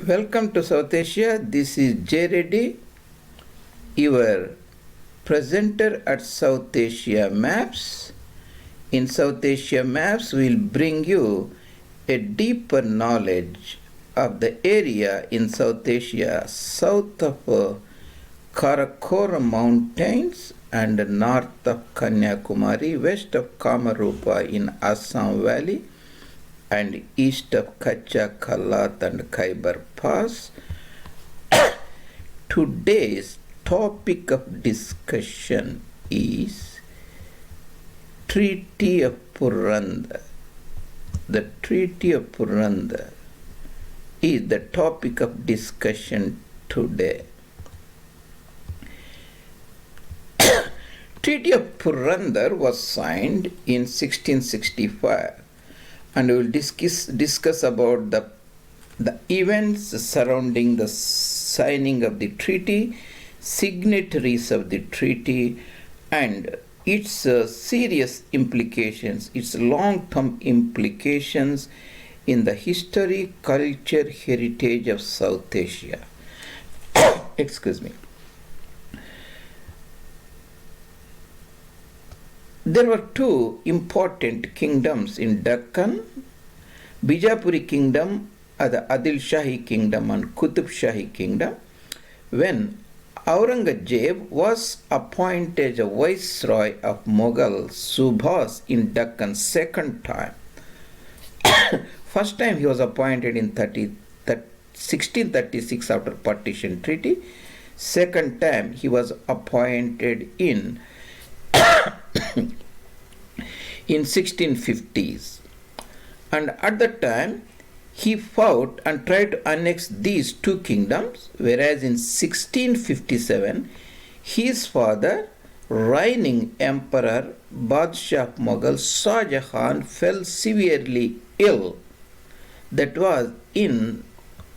Welcome to South Asia. This is Reddy, your presenter at South Asia Maps. In South Asia Maps, we'll bring you a deeper knowledge of the area in South Asia south of Karakoram Mountains and north of Kanyakumari, west of Kamarupa in Assam Valley, and east of Kacha, Kalat and Khyber Pass. Today's topic of discussion is Treaty of Purandhar. The Treaty of Purandhar is the topic of discussion today. Treaty of Purandhar was signed in 1665, and we will discuss about the events surrounding the signing of the treaty, signatories of the treaty, and its serious implications, its long-term implications in the history, culture, heritage of South Asia. Excuse me. There were two important kingdoms in Deccan, Bijapuri kingdom, the Adil Shahi kingdom and Qutub Shahi kingdom. When Aurangzeb was appointed as viceroy of Mughal Subhas in Deccan second time. First time he was appointed in 1636 after partition treaty. Second time he was appointed in 1650s, and at that time he fought and tried to annex these two kingdoms, whereas in 1657 his father, reigning emperor Badshah of Mughal Shah Jahan, fell severely ill. That was in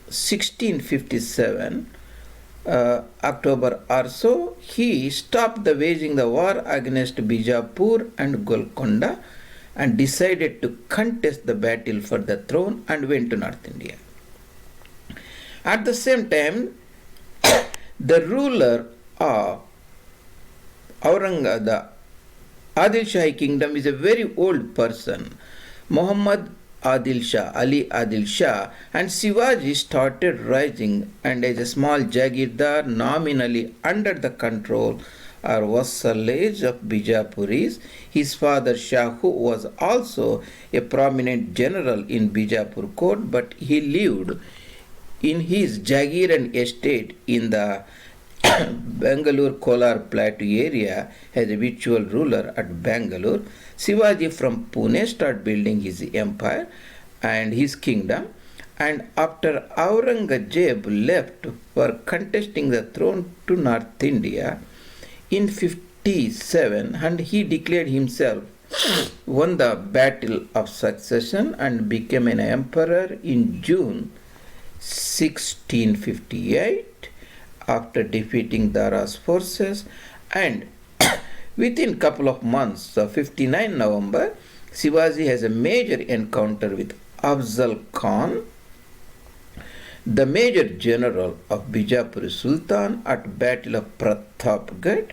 1657 October or so. He stopped the waging the war against Bijapur and Golconda and decided to contest the battle for the throne and went to North India. At the same time, the ruler of the Adil Shahi kingdom is a very old person, Muhammad Adil Shah, Ali Adil Shah, and Shivaji started rising, and as a small Jagirdar nominally under the control or vassalage of Bijapuris, his father Shah, who was also a prominent general in Bijapur court, but he lived in his Jagir and estate in the Bangalore Kolar Plateau area as a virtual ruler at Bangalore. Shivaji from Pune started building his empire and his kingdom, and after Aurangzeb left for contesting the throne to North India in 57, and he declared himself won the battle of succession and became an emperor in June 1658 after defeating Dara's forces, and within a couple of months, 59 November, Shivaji has a major encounter with Afzal Khan, the major general of Bijapur Sultan, at Battle of Pratapgarh,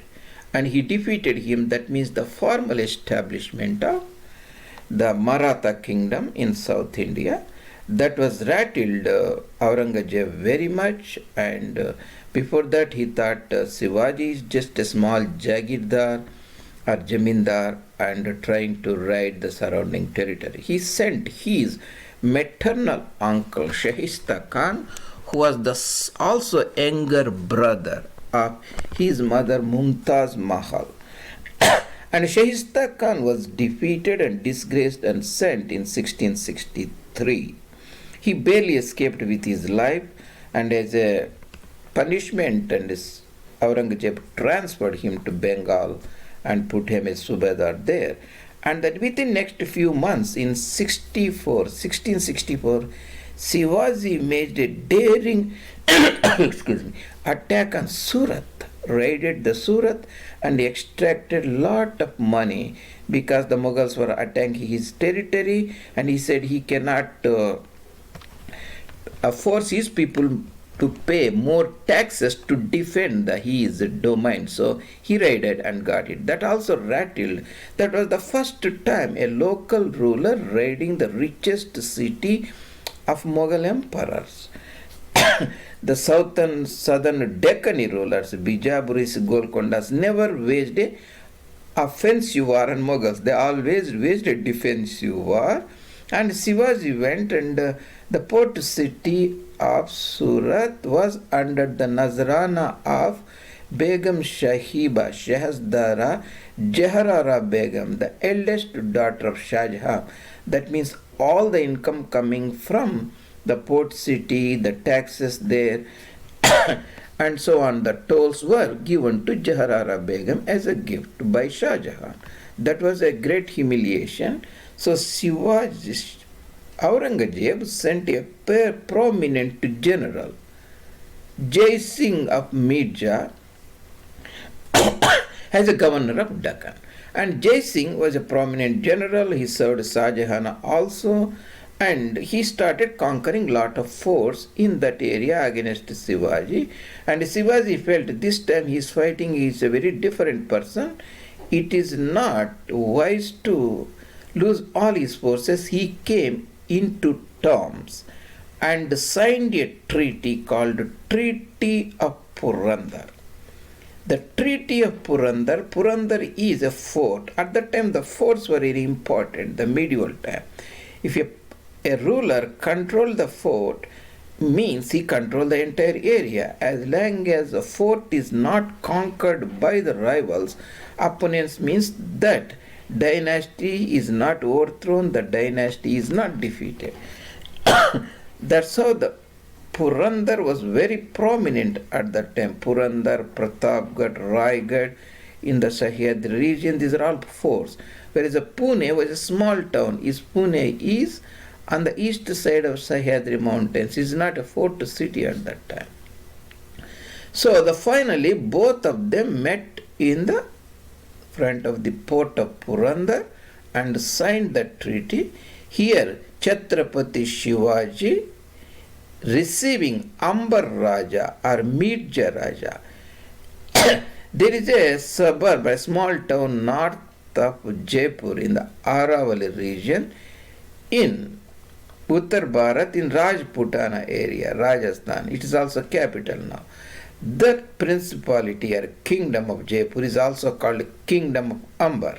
and he defeated him. That means the formal establishment of the Maratha kingdom in South India. That was rattled Aurangzeb very much, and before that he thought Shivaji is just a small Jagirdar or Jamindar and trying to ride the surrounding territory. He sent his maternal uncle Shahista Khan, who was also younger brother of his mother Mumtaz Mahal. And Shahista Khan was defeated and disgraced and sent in 1663. He barely escaped with his life, and as a punishment, and Aurangzeb transferred him to Bengal and put him as Subedar there. And that within next few months, in 1664, Shivaji made a daring attack on Surat, raided the Surat and extracted lot of money because the Mughals were attacking his territory, and he said he cannot force his people to pay more taxes to defend his domain. So he raided and got it. That also rattled. That was the first time a local ruler raiding the richest city of Mughal emperors. The southern Deccani rulers, Bijapuris, Golcondas, never waged a offensive war on Mughals. They always waged a defensive war. And Shivaji went, and the port city of Surat was under the Nazrana of Begum Shahiba Shahazdara Jaharara Begum, the eldest daughter of Shah Jahan. That means all the income coming from the port city, the taxes there, and so on, the tolls were given to Jaharara Begum as a gift by Shah Jahan. That was a great humiliation. So Shivaji, Aurangzeb sent a prominent general, Jai Singh of Mirza, as a governor of Deccan. And Jai Singh was a prominent general. He served Shah Jahan also, and he started conquering lot of forts in that area against Shivaji. And Shivaji felt this time he is fighting, he is a very different person. It is not wise to lose all his forces. He came into terms and signed a treaty called Treaty of Purandhar. The Treaty of Purandhar, Purandhar is a fort. At that time the forts were very important, the medieval time. If a ruler controlled the fort, means he controlled the entire area. As long as the fort is not conquered by the rivals, opponents, means that dynasty is not overthrown, the dynasty is not defeated. That's how the Purandhar was very prominent at that time. Purandhar, Pratapgarh, Raigad in the Sahyadri region, these are all forts. Whereas Pune was a small town. Pune is on the east side of Sahyadri mountains. It's not a fort city at that time. So finally both of them met in the front of the port of Purandhar and signed that treaty. Here Chhatrapati Shivaji receiving Ambar Raja or Mirja Raja. There is a suburb, a small town north of Jaipur in the Aravalli region in Uttar Bharat in Rajputana area, Rajasthan. It is also capital now. The principality or kingdom of Jaipur is also called Kingdom of Ambar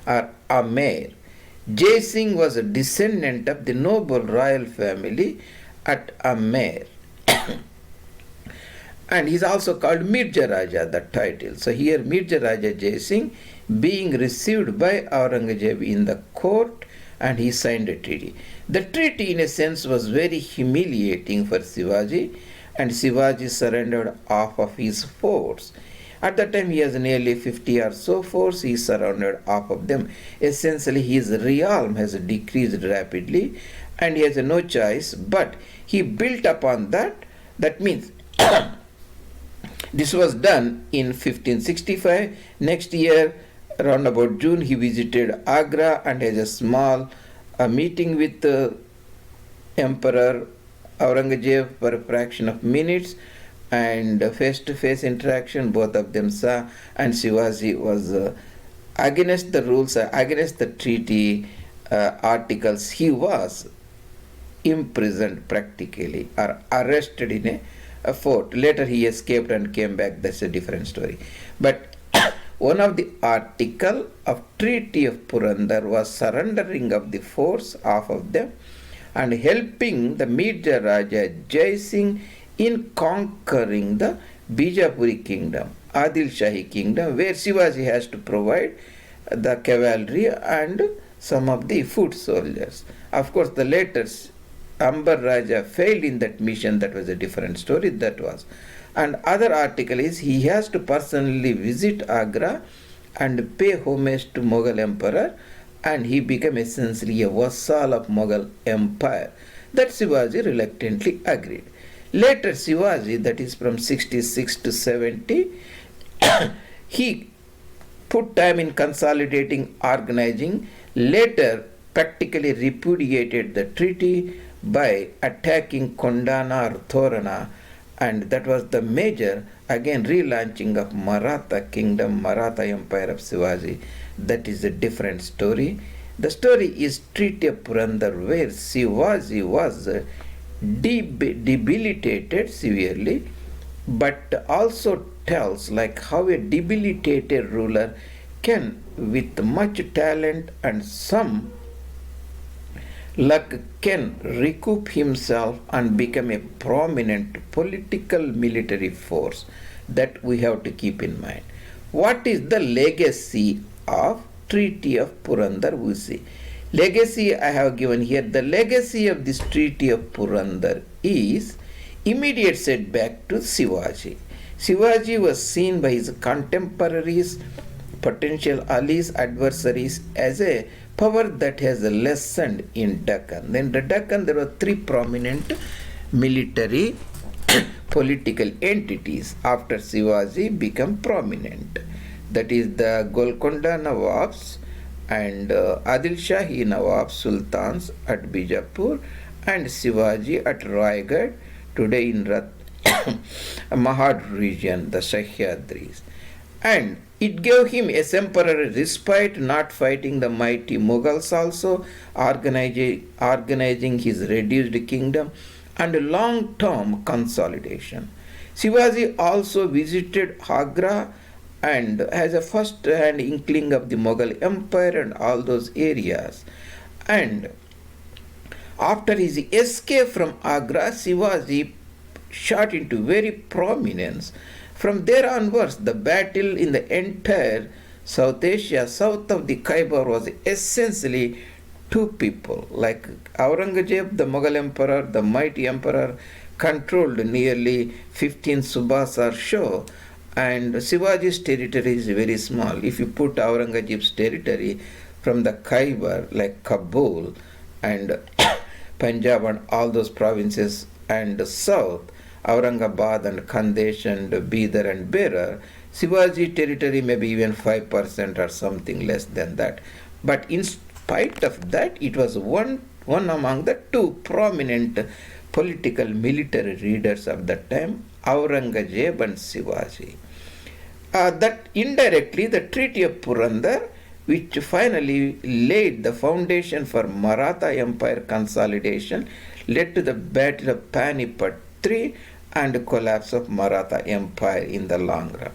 or Amer. Jai Singh was a descendant of the noble royal family at Amer. And he is also called Mirja Raja, the title. So here Mirja Raja Jai Singh being received by Aurangzeb in the court, and he signed a treaty. The treaty in a sense was very humiliating for Shivaji, and Shivaji surrendered half of his force. At that time he has nearly 50 or so force, he surrounded half of them. Essentially his realm has decreased rapidly and he has no choice, but he built upon that. That means this was done in 1565. Next year, around about June, he visited Agra and has a small meeting with the Emperor Aurangzeb for a fraction of minutes, and face-to-face interaction both of them saw, and Shivaji was against the rules, against the treaty articles. He was imprisoned practically or arrested in a fort. Later he escaped and came back. That's a different story. But one of the article of Treaty of Purandhar was surrendering of the force, half of them, and helping the Mirja Raja Jai Singh in conquering the Bijapuri kingdom, Adil Shahi kingdom, where Shivaji has to provide the cavalry and some of the foot soldiers. Of course, the later Ambar Raja failed in that mission. That was a different story. That was. And other article is he has to personally visit Agra and pay homage to Mughal emperor, and he became essentially a vassal of Mughal empire. That Shivaji reluctantly agreed. Later Shivaji, that is from 66 to 70, he put time in consolidating, organizing, later practically repudiated the treaty, by attacking Kondana or Torana, and that was the major, again, relaunching of Maratha kingdom, Maratha empire of Shivaji. That is a different story. The story is Treaty of Purandhar, where Shivaji was debilitated severely, but also tells like how a debilitated ruler can, with much talent and some luck, can recoup himself and become a prominent political military force. That we have to keep in mind. What is the legacy of Treaty of Purandhar? We see. Legacy I have given here. The legacy of this Treaty of Purandhar is immediate setback to Shivaji. Shivaji was seen by his contemporaries, potential allies, adversaries, as a power that has lessened in Deccan. Then the Deccan, there were three prominent military political entities after Shivaji become prominent. That is the Golconda Nawabs and Adil Shahi Nawab Sultans at Bijapur and Shivaji at Raigad, today in Mahad region, the Sahyadris. And it gave him a temporary respite, not fighting the mighty Mughals also, organizing his reduced kingdom, and long-term consolidation. Shivaji also visited Agra and has a first-hand inkling of the Mughal Empire and all those areas. And after his escape from Agra, Shivaji shot into very prominence. From there onwards, the battle in the entire South Asia, south of the Khyber, was essentially two people. Like Aurangzeb, the Mughal emperor, the mighty emperor, controlled nearly 15 subas or so, and Shivaji's territory is very small. If you put Aurangzeb's territory from the Khyber, like Kabul and Punjab and all those provinces, and south, Aurangabad and Khandesh and Bidar and Berar, Shivaji territory may be even 5% or something less than that. But in spite of that, it was one among the two prominent political military leaders of that time, Aurangzeb and Shivaji. That indirectly, the Treaty of Purandhar, which finally laid the foundation for Maratha Empire consolidation, led to the Battle of Panipat III and collapse of Maratha Empire in the long run.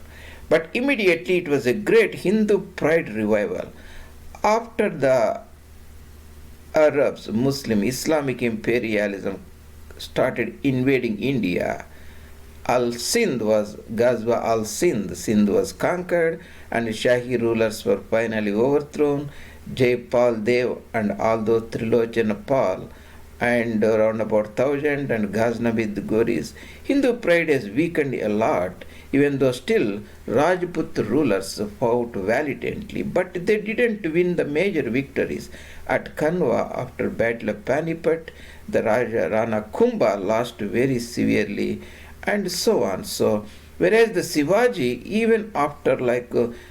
But immediately it was a great Hindu pride revival. After the Arabs, Muslim, Islamic imperialism started invading India, Al-Sindh was Ghazwa al-Sindh. Sindh was conquered and Shahi rulers were finally overthrown. Jaipal Dev and all those Trilochan Pal and around about 1000 and Ghaznavid Goris. Hindu pride has weakened a lot, even though still Rajput rulers fought valiantly, but they didn't win the major victories. At Kanwa, after Battle of Panipat, the Raja Rana Kumbha lost very severely, and so on. So, whereas the Shivaji, even after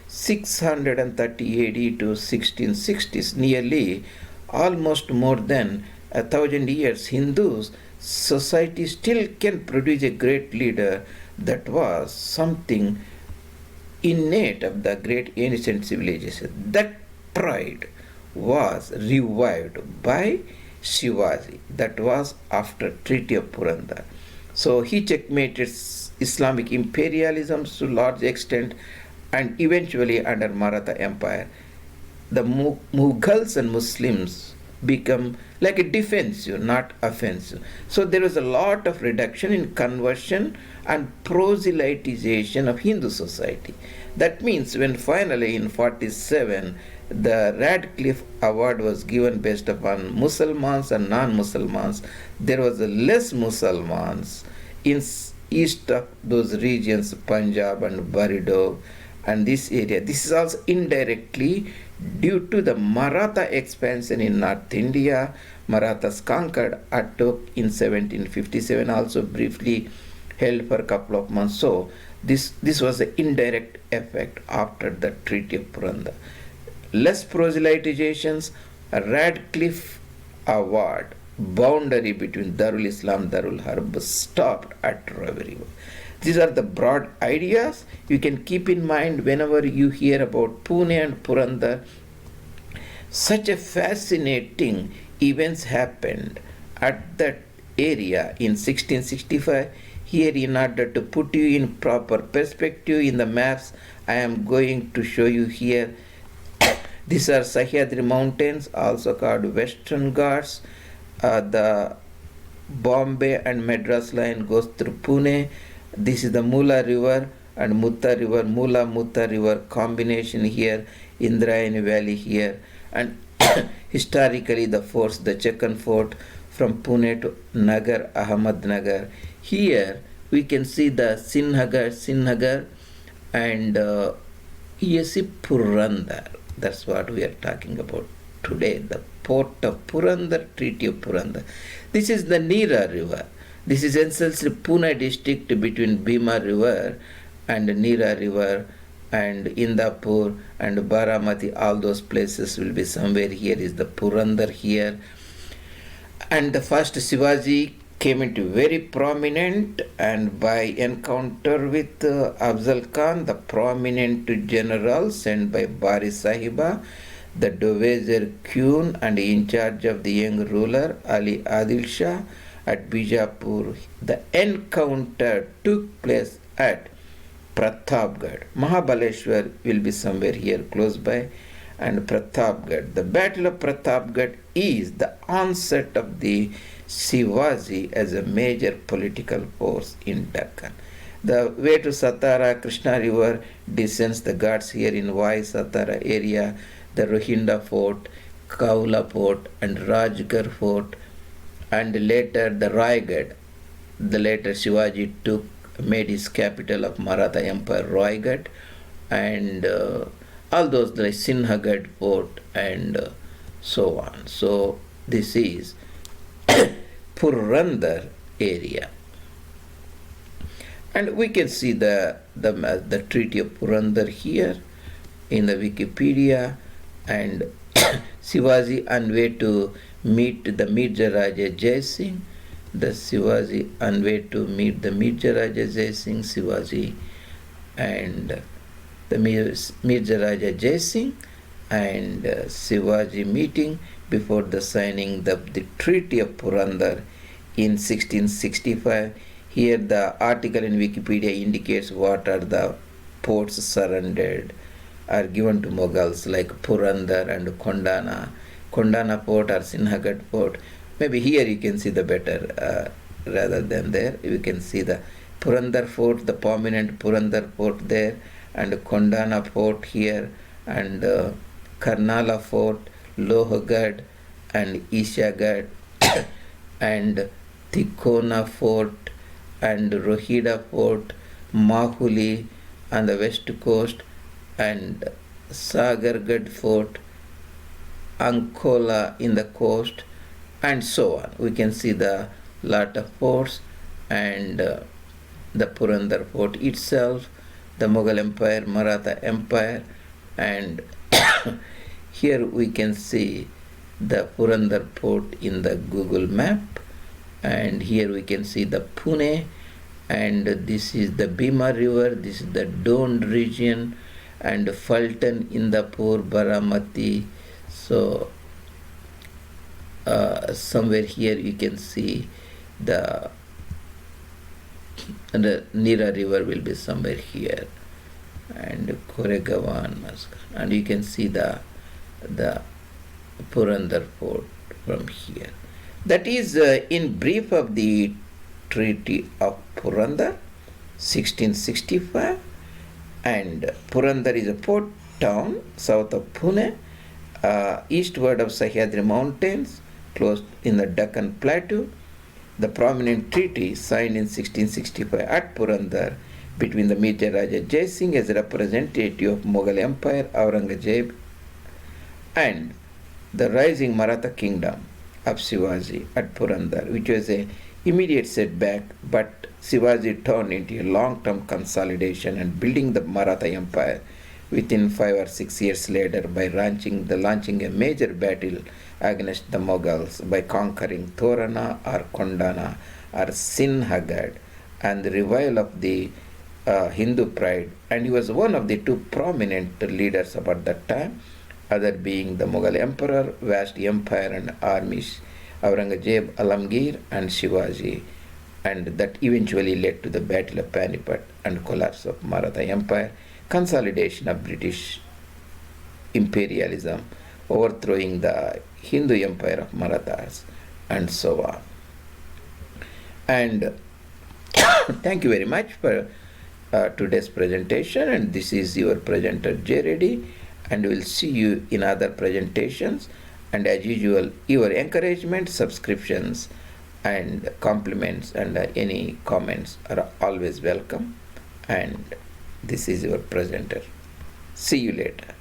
630 AD to 1660s, nearly almost more than 1,000 years, Hindus society still can produce a great leader. That was something innate of the great ancient civilization. That pride was revived by Shivaji. That was after Treaty of Purandhar. So he checkmated Islamic imperialism to large extent, and eventually under Maratha Empire, the Mughals and Muslims become like a defensive, not offensive. So there was a lot of reduction in conversion and proselytization of Hindu society. That means when finally in 47 the Radcliffe Award was given based upon Muslims and non-Muslims, there was a less Muslims in east of those regions, Punjab and Baridov and this area. This is also indirectly due to the Maratha expansion in North India. Marathas conquered Attock in 1757, also briefly held for a couple of months. So this was the indirect effect after the Treaty of Purandhar. Less proselytizations, Radcliffe award boundary between Darul Islam, Darul Harb stopped at Ravi River. These are the broad ideas you can keep in mind whenever you hear about Pune and Purandhar. Such a fascinating events happened at that area in 1665. Here, in order to put you in proper perspective in the maps, I am going to show you here. These are Sahyadri Mountains, also called Western Ghats. The Bombay and Madras line goes through Pune. This is the Mula River and Mutta River, Mula Mutta River combination here, Indrayani Valley here. And historically the forts, the Chekkan fort from Pune to Nagar, Ahmednagar. Here we can see the Sinhagar, and here see Purandhar. That's what we are talking about today, the port of Purandhar, Treaty of Purandhar. This is the Nira River. This is essentially Pune district between Bhima River and Nira River, and Indapur and Baramati. All those places will be somewhere. Here is the Purandhar here. And the first Shivaji came into very prominent, and by encounter with Afzal Khan, the prominent general sent by Bari Sahiba, the Dowager Queen, and in charge of the young ruler Ali Adil Shah at Bijapur. The encounter took place at Pratapgarh. Mahabaleshwar will be somewhere here close by, and Pratapgarh. The Battle of Pratapgarh is the onset of the Shivaji as a major political force in Deccan. The way to Satara, Krishna River descends the Ghats here in Vai Satara area, the Rohinda Fort, Kaula Fort, and Rajgarh Fort, and later the Raigad. The later Shivaji made his capital of Maratha Empire, Raigad, and all those like Sinhagad Fort and so on. So this is Purandhar area, and we can see the Treaty of Purandhar here in the Wikipedia, and Shivaji on way to meet the Mirza Raja Jai Singh. The Shivaji on way to meet the Mirza Raja Jai Singh, Shivaji and the Mirza Raja Jai Singh and Shivaji meeting before the signing the Treaty of Purandhar in 1665. Here the article in Wikipedia indicates what are the ports surrendered or given to Mughals, like Purandhar and Kondana Fort or Sinhagad Fort. Maybe here you can see the better rather than there. You can see the Purandhar Fort, the prominent Purandhar Fort there, and Kondana Fort here, and Karnala Fort, Lohagad and Ishagad and Tikona Fort and Rohida Fort, Mahuli on the west coast, and Sagargad Fort, Ankola in the coast, and so on. We can see the lot of forts, and the Purandhar Fort itself, the Mughal Empire, Maratha Empire, and here we can see the Purandhar Fort in the Google map, and here we can see the Pune, and this is the Bhima River, this is the Dond region, and Fulton, Indapur, Baramati. So somewhere here you can see the Nira River will be somewhere here, and Koregaon, and you can see the Purandhar Fort from here. That is in brief of the Treaty of Purandhar, 1665, and Purandhar is a port town south of Pune, eastward of Sahyadri Mountains, close in the Deccan Plateau. The prominent treaty signed in 1665 at Purandhar between the Mirza Raja Jai Singh as a representative of Mughal Empire, Aurangzeb, and the rising Maratha kingdom of Shivaji at Purandhar, which was a immediate setback, but Shivaji turned into a long-term consolidation and building the Maratha Empire within 5 or 6 years later by launching a major battle against the Mughals by conquering Torana or Kondana or Sinhagad and the revival of the Hindu pride. And he was one of the two prominent leaders about that time, other being the Mughal emperor, vast empire and armies, Aurangzeb, Alamgir and Shivaji, and that eventually led to the Battle of Panipat and collapse of Maratha Empire, consolidation of British imperialism, overthrowing the Hindu empire of Marathas, and so on. And thank you very much for today's presentation, and this is your presenter J. Reddy, and we will see you in other presentations. And as usual, your encouragement, subscriptions, and compliments and any comments are always welcome. And this is your presenter. See you later.